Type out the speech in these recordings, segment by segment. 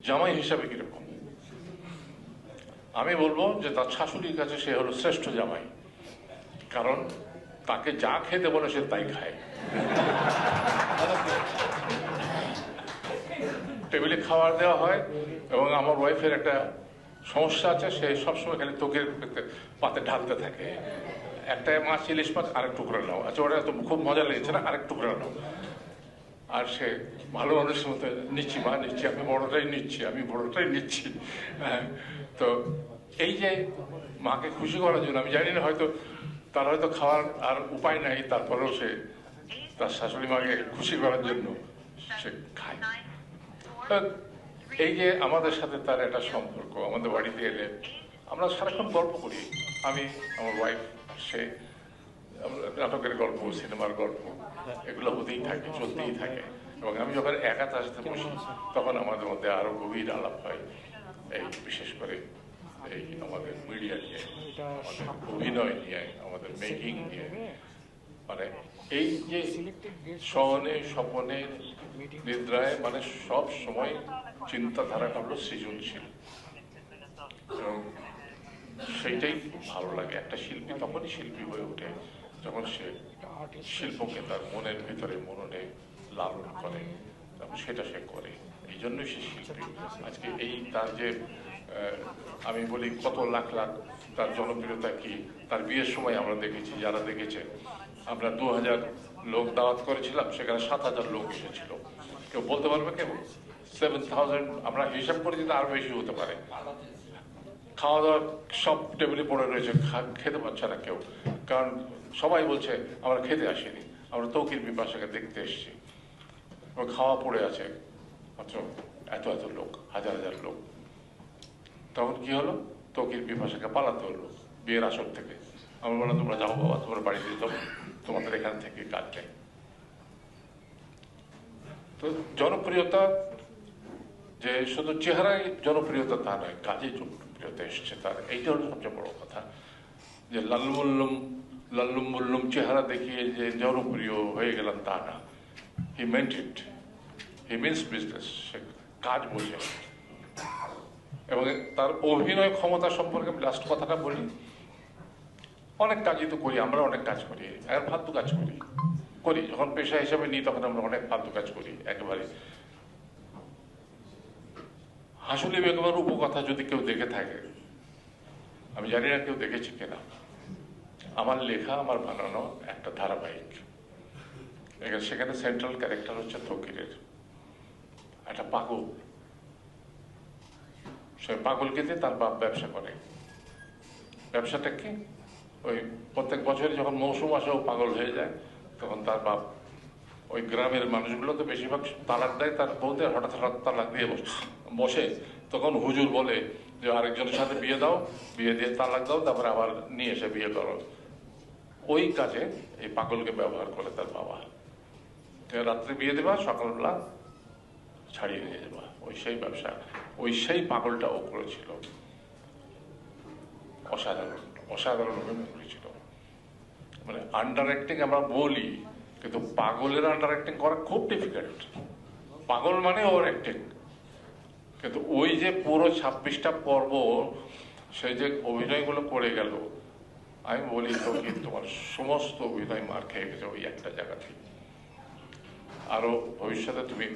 জামাই হিসাবে কিরকম? আমি বলবো যে তার শাশুড়ির কাছে সে হলো শ্রেষ্ঠ জামাই, কারণ তাকে যা খেতে বলে সে তাই খায়। টেবিলে খাবার দেওয়া হয়, এবং আমার ওয়াইফের একটা সমস্যা আছে, সে সবসময় খালি তোকের পাতে ঢালতে থাকে, একটা মাছ, ইলিশ মাছ, আরেক টুকরা নাও, আচ্ছা ওটা তো খুব মজা লেগেছে না, আরেক টুকরা নাও। আর সে ভালো মানুষের মতো, নিচ্ছি মা নিচ্ছি, আমি বড়টাই নিচ্ছি। হ্যাঁ, তো এই যে মাকে খুশি করার জন্য, আমি জানি না, হয়তো তার হয়তো খাওয়ার আর উপায় নাই, তারপরেও সে তার শাশুড়ি মাকে খুশি করার জন্য সে খায়। এই যে আমাদের সাথে তার একটা সম্পর্ক, আমাদের বাড়িতে এলে আমরা সারাক্ষণ গল্প করি, আমি, আমার ওয়াইফ, সে, নাটকের গল্প, সিনেমার গল্প, এগুলো হতেই থাকে, চলতেই থাকে। এবং আমি যখন একা তার সাথে বসি, তখন আমাদের মধ্যে আরো গভীর আলাপ হয়, এই বিশেষ করে এই আমাদের মিডিয়া নিয়ে, আমাদের অভিনয় নিয়ে, আমাদের মেকিং নিয়ে। মানে এই যে শয়নে স্বপনে নিদ্রায়, মানে সব সময় চিন্তাধারাটা হলো সৃজনশীল, এবং সেইটাই ভালো লাগে। একটা শিল্পী তখনই শিল্পী হয়ে ওঠে যখন সে শিল্পকে তার মনের ভিতরে মননে লালন করে, সেটা সে করে, এই জন্যই সে শিল্পী। আজকে এই তার যে আমি বলি কত লাখ লাখ তার জনপ্রিয়তা কি, তার বিয়ের সময় আমরা দেখেছি, যারা দেখেছে, আমরা 2000 লোক দাওয়াত করেছিলাম, সেখানে 7000 লোক এসেছিল। কেউ বলতে পারবে কেউ 7000? আমরা হিসাব করে যদি আরো বেশি হতে পারে। খাওয়া দাওয়া সব টেবিলে পড়ে রয়েছে, খেতে পারছে না কেউ, কারণ সবাই বলছে আমরা খেতে আসিনি, আমরা তৌকির বিপাশাকে দেখতে এসেছি। খাওয়া পড়ে আছে, মাত্র এত এত লোক, হাজার হাজার লোক। তখন কি হলো? তৌকির বিপাশাকে পালাতে হলো বিয়ের আসর থেকে। আমরা বললাম তোমরা যাও বাবা, তোমরা বাড়িতে যাও, তোমাদের এখান থেকে কাজ নেই। তো জনপ্রিয়তা যে শুধু চেহারায় জনপ্রিয়তা তা নয়, কাজে জনপ্রিয়তা এসছে তার, এইটা হলো সবচেয়ে বড় কথা। যে লাল্লুম বল্লুম চেহারা দেখিয়ে যে জনপ্রিয় হয়ে গেলাম তা না। He meant it, he means business, সে কাজ বোঝে। এবং তার অভিনয় ক্ষমতা সম্পর্কে আমি লাস্ট কথাটা বলি, অনেক কাজই তো করি আমরা, অনেক কাজ করি, আর ফালতু কাজ করি যখন পেশা হিসাবে নিই, তখন আমরা অনেক ফালতু কাজ করি একেবারে। হাসুলি বেগমের উপকথা যদি কেউ দেখে থাকে, আমি জানি না কেউ দেখেছে কিনা, আমার লেখা, আমার বানানো একটা ধারাবাহিক। সেখানে সেন্ট্রাল ক্যারেক্টার হচ্ছে ফকিরের একটা পাগল। সে পাগলকে দিয়ে তার বাপ ব্যবসা করে। ব্যবসাটা কি? ওই প্রত্যেক বছরই যখন মৌসুম আসে ও পাগল হয়ে যায়, তখন তার বাপ, ওই গ্রামের মানুষগুলো তো বেশিরভাগ তালাক দেয় তার বউদের, হঠাৎ হঠাৎ তালাক দিয়ে বসে। তখন হুজুর বলে যে আরেকজনের সাথে বিয়ে দাও, বিয়ে দিয়ে তালাক দাও, তারপরে আবার নিয়ে এসে বিয়ে করো। ওই কাজে এই পাগলকে ব্যবহার করে তার বাবা। রাত্রে বিয়ে দেবা, সকালবেলা ছাড়িয়ে নিয়ে যাবা, ওই সেই ব্যবসা, ওই সেই পাগলটা ও করেছিল। অসাধারণ অসাধারণ অভিনয় করেছিল। মানে আন্ডার অ্যাক্টিং আমরা বলি, কিন্তু পাগলের আন্ডার অ্যাক্টিং করা খুব ডিফিকাল্ট। পাগল মানে ওর অ্যাক্টিং, কিন্তু ওই যে পুরো 26টা পর্ব সেই যে অভিনয়গুলো করে গেল, আমি বলি তো কি তোমার সমস্ত অভিনয় মার খেয়ে গেছে ওই একটা জায়গাতে। আরো ভবিষ্যতে তুমি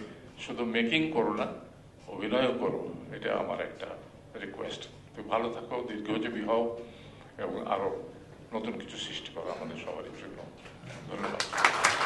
শুধু মেকিং করো না, অভিনয়ও করো, এটা আমার একটা রিকোয়েস্ট। তুমি ভালো থাকো, দীর্ঘজীবী হও, এবং আরো নতুন কিছু সৃষ্টি করো আমাদের সবারই জন্য। ধন্যবাদ।